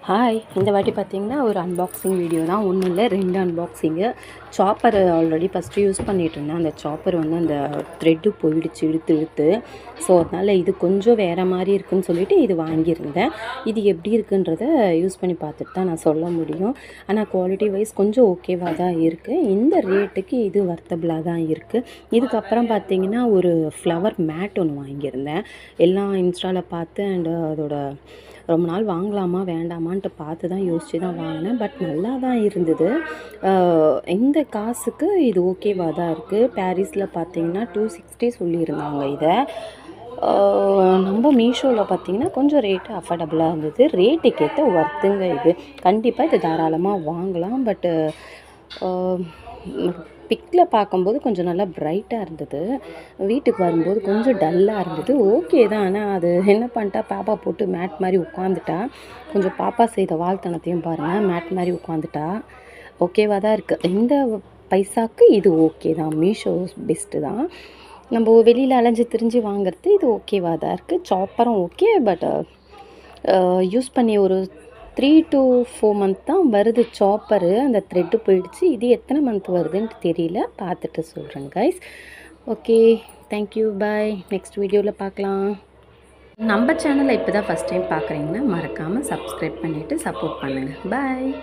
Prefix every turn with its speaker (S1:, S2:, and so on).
S1: Hi, இந்த வாட்டி பார்த்தீங்கன்னா ஒரு அன்பாக்சிங் வீடியோ தான். ஒன்றும் இல்லை, 2 அன்பாக்சிங்கு. சாப்பர் ஆல்ரெடி ஃபஸ்ட்டு யூஸ் பண்ணிகிட்ருந்தேன். அந்த சாப்பர் வந்து அந்த த்ரெட்டு போயிடுச்சு இழுத்து. ஸோ அதனால் இது கொஞ்சம் வேறு மாதிரி இருக்குதுன்னு சொல்லிவிட்டு இது வாங்கியிருந்தேன். இது எப்படி இருக்குன்றத யூஸ் பண்ணி பார்த்துட்டு தான் நான் சொல்ல முடியும். ஆனால் குவாலிட்டி வைஸ் கொஞ்சம் ஓகேவாக தான் இருக்குது. இந்த ரேட்டுக்கு இது வர்த்தபிளாக தான் இருக்குது. இதுக்கப்புறம் பார்த்தீங்கன்னா ஒரு ஃப்ளவர் மேட் ஒன்று வாங்கியிருந்தேன். எல்லாம் இன்ஸ்டாவில் பார்த்து அண்டு அதோட ரொம்ப நாள் வாங்கலாமா வேண்டாமான்ட்டு பார்த்து தான் யோசித்து தான் வாங்கினேன். பட் நல்லா தான் இருந்தது. இந்த காசுக்கு இது ஓகேவாக தான் இருக்குது. பாரிஸில் பார்த்தீங்கன்னா 260 சொல்லியிருந்தாங்க இதை. நம்ம மீஷோவில் பார்த்திங்கன்னா கொஞ்சம் ரேட்டு அஃபர்டபுளாக இருந்தது. ரேட்டுக்கு ஏற்ற ஒர்த்துங்க இது. கண்டிப்பாக இது தாராளமாக வாங்கலாம். பட்டு பிக்கில் பார்க்கும்போது கொஞ்சம் நல்லா பிரைட்டாக இருந்தது. வீட்டுக்கு வரும்போது கொஞ்சம் டல்லாக இருந்தது. ஓகே தான். ஆனால் அது என்ன பண்ணிட்டா, பாப்பா போட்டு மேட் மாதிரி உட்காந்துட்டா. கொஞ்சம் பாப்பா செய்த வாழ்த்தனத்தையும் பாருங்கள், மேட் மாதிரி உட்காந்துட்டா. ஓகேவாக தான் இருக்குது. இந்த பைசாவுக்கு இது ஓகே தான். மீஷோ பெஸ்ட்டு தான். நம்ம வெளியில் அலைஞ்சு திரிஞ்சு வாங்குறது இது ஓகேவாக தான் இருக்குது. சாப்பரும் ஓகே. பட் யூஸ் பண்ணி ஒரு 3 to 4 மந்த் தான் வருது சாப்பரு. அந்த த்ரெட்டு போயிடுச்சு. இது எத்தனை மந்த் வருதுன்ட்டு தெரியல. பார்த்துட்டு சொல்கிறேன் கைஸ். ஓகே, தேங்க்யூ, பாய். நெக்ஸ்ட் வீடியோவில் பார்க்கலாம். நம்ம சேனலை இப்போ தான் ஃபஸ்ட் டைம் பார்க்குறீங்கன்னா மறக்காமல் சப்ஸ்கிரைப் பண்ணிவிட்டு சப்போர்ட் பண்ணுங்கள். பாய்.